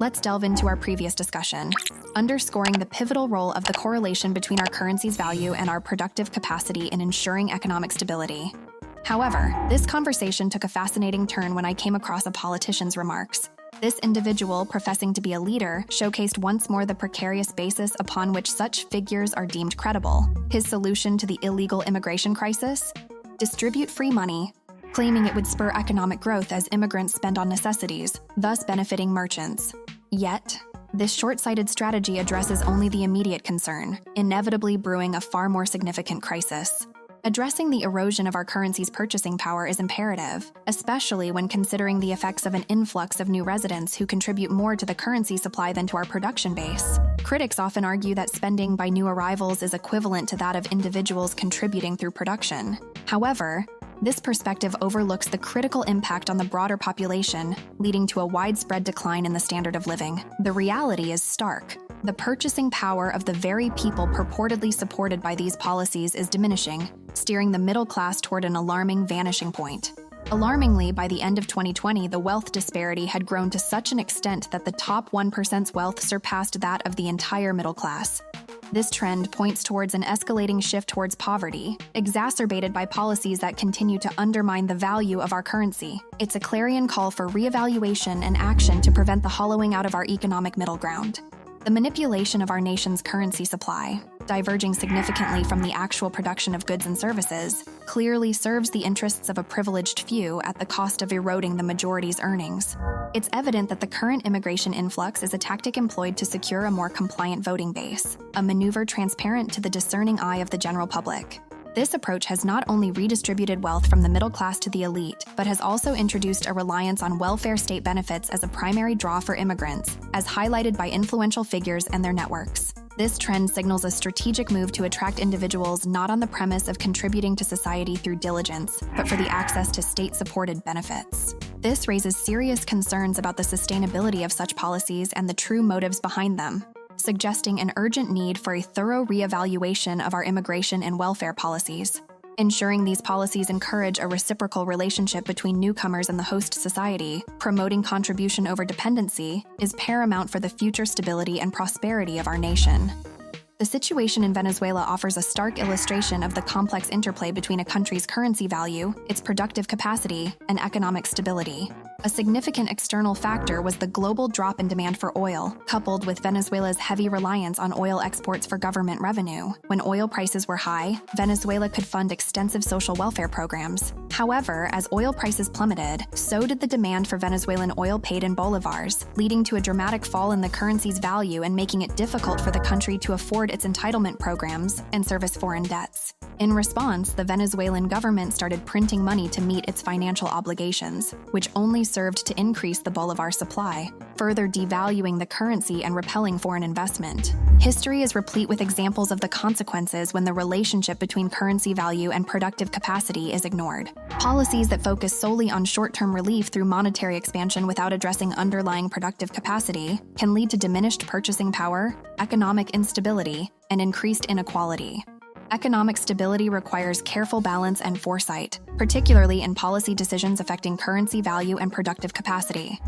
Let's delve into our previous discussion, underscoring the pivotal role of the correlation between our currency's value and our productive capacity in ensuring economic stability. However, this conversation took a fascinating turn when I came across a politician's remarks. This individual, professing to be a leader, showcased once more the precarious basis upon which such figures are deemed credible. His solution to the illegal immigration crisis? Distribute free money, claiming it would spur economic growth as immigrants spend on necessities, thus benefiting merchants. Yet, this short-sighted strategy addresses only the immediate concern, inevitably brewing a far more significant crisis. Addressing the erosion of our currency's purchasing power is imperative, especially when considering the effects of an influx of new residents who contribute more to the currency supply than to our production base. Critics often argue that spending by new arrivals is equivalent to that of individuals contributing through production. However, this perspective overlooks the critical impact on the broader population, leading to a widespread decline in the standard of living. The reality is stark. The purchasing power of the very people purportedly supported by these policies is diminishing, steering the middle class toward an alarming vanishing point. Alarmingly, by the end of 2020, the wealth disparity had grown to such an extent that the top 1%'s wealth surpassed that of the entire middle class. This trend points towards an escalating shift towards poverty, exacerbated by policies that continue to undermine the value of our currency. It's a clarion call for reevaluation and action to prevent the hollowing out of our economic middle ground. The manipulation of our nation's currency supply, diverging significantly from the actual production of goods and services, clearly serves the interests of a privileged few at the cost of eroding the majority's earnings. It's evident that the current immigration influx is a tactic employed to secure a more compliant voting base, a maneuver transparent to the discerning eye of the general public. This approach has not only redistributed wealth from the middle class to the elite, but has also introduced a reliance on welfare state benefits as a primary draw for immigrants, as highlighted by influential figures and their networks. This trend signals a strategic move to attract individuals not on the premise of contributing to society through diligence, but for the access to state-supported benefits. This raises serious concerns about the sustainability of such policies and the true motives behind them, suggesting an urgent need for a thorough reevaluation of our immigration and welfare policies. Ensuring these policies encourage a reciprocal relationship between newcomers and the host society, promoting contribution over dependency, is paramount for the future stability and prosperity of our nation. The situation in Venezuela offers a stark illustration of the complex interplay between a country's currency value, its productive capacity, and economic stability. A significant external factor was the global drop in demand for oil, coupled with Venezuela's heavy reliance on oil exports for government revenue. When oil prices were high, Venezuela could fund extensive social welfare programs. However, as oil prices plummeted, so did the demand for Venezuelan oil paid in bolivars, leading to a dramatic fall in the currency's value and making it difficult for the country to afford its entitlement programs and service foreign debts. In response, the Venezuelan government started printing money to meet its financial obligations, which only served to increase the bolivar supply, further devaluing the currency and repelling foreign investment. History is replete with examples of the consequences when the relationship between currency value and productive capacity is ignored. Policies that focus solely on short-term relief through monetary expansion without addressing underlying productive capacity can lead to diminished purchasing power, economic instability, and increased inequality. Economic stability requires careful balance and foresight, particularly in policy decisions affecting currency value and productive capacity.